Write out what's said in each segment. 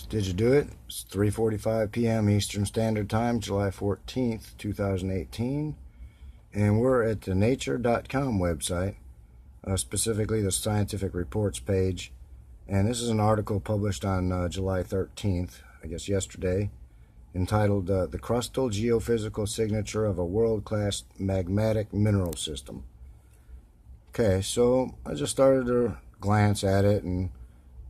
Did you do it? It's 3:45 p.m. Eastern Standard Time, July 14th, 2018. And we're at the nature.com website, specifically the scientific reports page. And this is an article published on July 13th, I guess yesterday, entitled The Crustal Geophysical Signature of a World-Class Magmatic Mineral System. Okay, so I just started to glance at it, and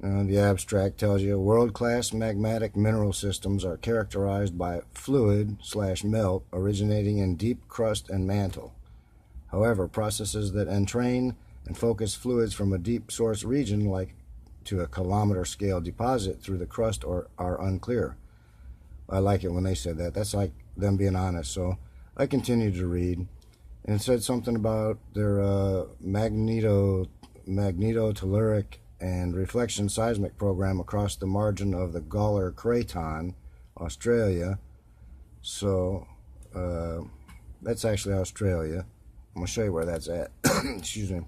the abstract tells you world-class magmatic mineral systems are characterized by fluid/melt originating in deep crust and mantle. However, processes that entrain and focus fluids from a deep source region, like to a kilometer-scale deposit through the crust, are unclear. I like it when they said that. That's like them being honest. So I continued to read, and it said something about their magnetotelluric and reflection seismic program across the margin of the Gawler Craton, Australia. So that's actually Australia. I'm going to show you where that's at. Excuse me.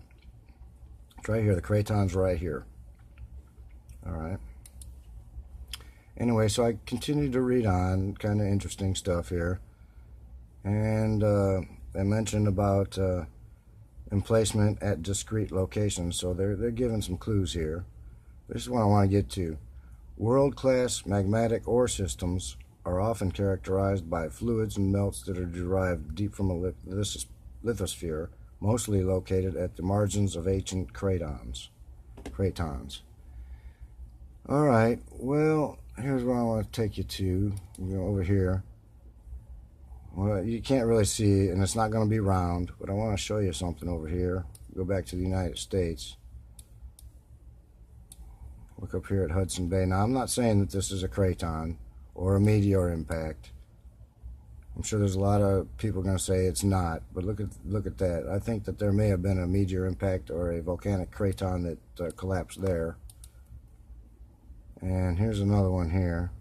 It's right here. The Craton's right here. Alright. Anyway, so I continued to read on. Kind of interesting stuff here. And I mentioned about emplacement at discrete locations, so they're giving some clues here. This is what I want to get to. World-class magmatic ore systems are often characterized by fluids and melts that are derived deep from a lithosphere, mostly located at the margins of ancient cratons. Alright, well, here's where I want to take you to. Over here. Well, you can't really see, and it's not going to be round, but I want to show you something over here. Go back to the United States. Look up here at Hudson Bay. Now, I'm not saying that this is a craton or a meteor impact. I'm sure there's a lot of people going to say it's not, but look at that. I think that there may have been a meteor impact or a volcanic craton that collapsed there. And here's another one here.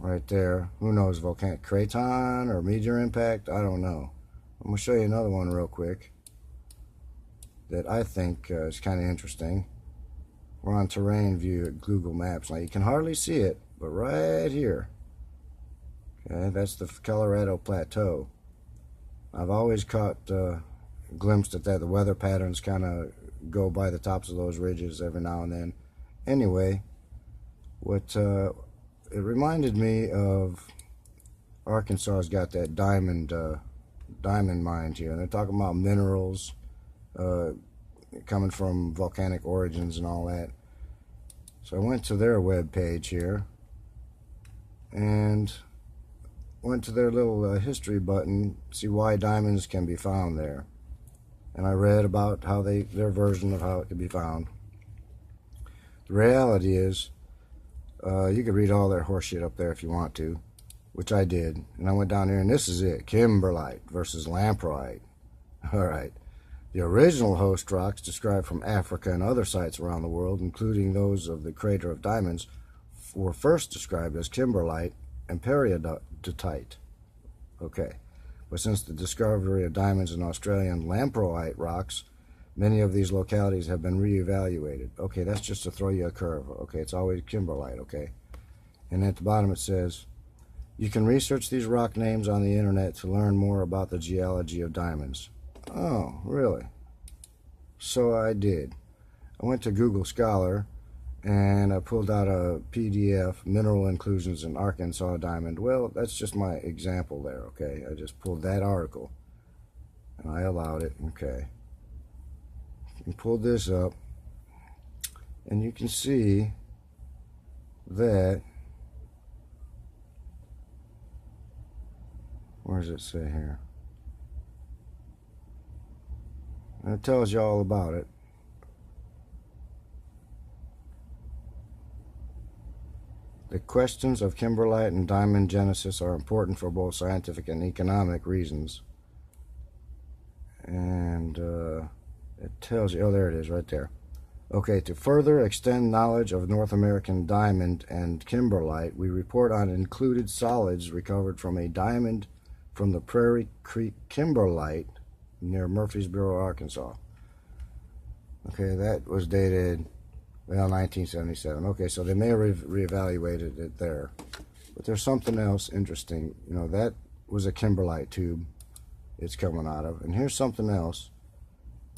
Right there. Who knows, volcanic craton or meteor impact? I don't know. I'm going to show you another one real quick that I think is kind of interesting. We're on terrain view at Google Maps. Now, you can hardly see it, but right here. Okay, that's the Colorado Plateau. I've always caught glimpsed at that. The weather patterns kind of go by the tops of those ridges every now and then. Anyway, what it reminded me of Arkansas's got that diamond mine here, and they're talking about minerals coming from volcanic origins and all that. So I went to their web page here and went to their little history button, see why diamonds can be found there, and I read about how their version of how it can be found. The reality is, you could read all their horseshit up there if you want to, which I did. And I went down here, and this is it. Kimberlite versus lamproite. Alright. The original host rocks described from Africa and other sites around the world, including those of the Crater of Diamonds, were first described as kimberlite and peridotite. Okay. But since the discovery of diamonds in Australian lamproite rocks, many of these localities have been reevaluated. Okay, that's just to throw you a curve. Okay, it's always kimberlite, okay? And at the bottom it says, you can research these rock names on the internet to learn more about the geology of diamonds. Oh, really? So I did. I went to Google Scholar, and I pulled out a PDF, Mineral Inclusions in Arkansas Diamond. Well, that's just my example there, okay? I just pulled that article, and I allowed it, okay? And pull this up, and you can see that, where does it say here? And it tells you all about it. The questions of kimberlite and diamond genesis are important for both scientific and economic reasons. And it tells you, oh, there it is right there. Okay, to further extend knowledge of North American diamond and kimberlite, we report on included solids recovered from a diamond from the Prairie Creek kimberlite near Murfreesboro, Arkansas. Okay, that was dated Well, 1977. Okay, so they may have reevaluated it there. But there's something else interesting. You know, that was a kimberlite tube it's coming out of. And here's something else.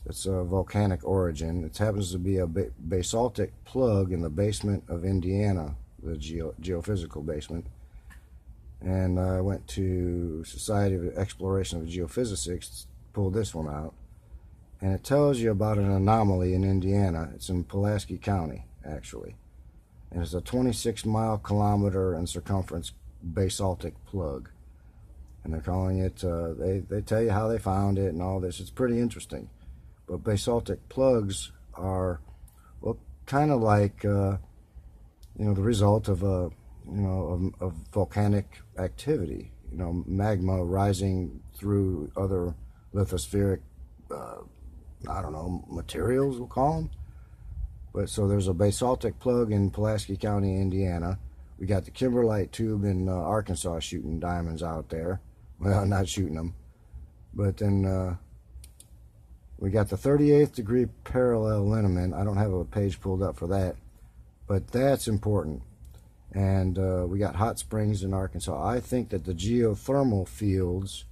It's a volcanic origin. It happens to be a basaltic plug in the basement of Indiana, the geophysical basement. And I went to Society of Exploration of Geophysics, pulled this one out. And it tells you about an anomaly in Indiana. It's in Pulaski County, actually. And it's a 26-kilometer in circumference basaltic plug. And they're calling it, they tell you how they found it and all this. It's pretty interesting. But basaltic plugs are, well, kind of like, you know, the result of a, you know, of volcanic activity. You know, magma rising through other lithospheric, I don't know, materials, we'll call them. But so there's a basaltic plug in Pulaski County, Indiana. We got the kimberlite tube in Arkansas shooting diamonds out there. Well, not shooting them. But then we got the 38th degree parallel lineament. I don't have a page pulled up for that, but that's important. And we got hot springs in Arkansas. I think that the geothermal fields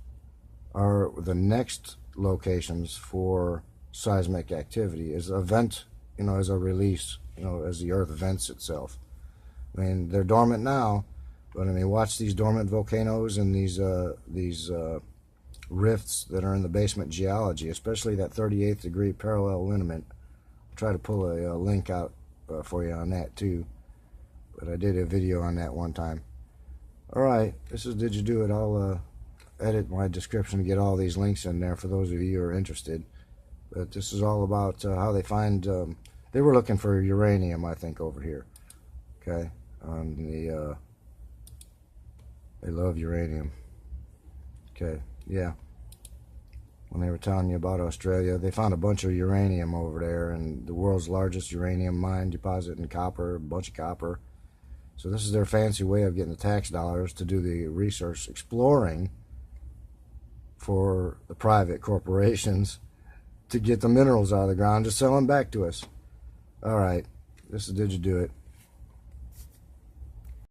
are the next locations for seismic activity, as a vent, you know, as a release, you know, as the earth vents itself. I mean, they're dormant now, but I mean, watch these dormant volcanoes and these rifts that are in the basement geology, especially that 38th degree parallel lineament. I'll try to pull a link out for you on that too, but I did a video on that one time. Alright, this is Did You Do It? I'll edit my description to get all these links in there for those of you who are interested. But this is all about how they find, they were looking for uranium, I think, over here. Okay, on the, they love uranium. Okay, yeah. When they were telling you about Australia, they found a bunch of uranium over there, and the world's largest uranium mine deposit in copper, a bunch of copper. So this is their fancy way of getting the tax dollars to do the research exploring for the private corporations to get the minerals out of the ground to sell them back to us. All right, this is Did You Do It?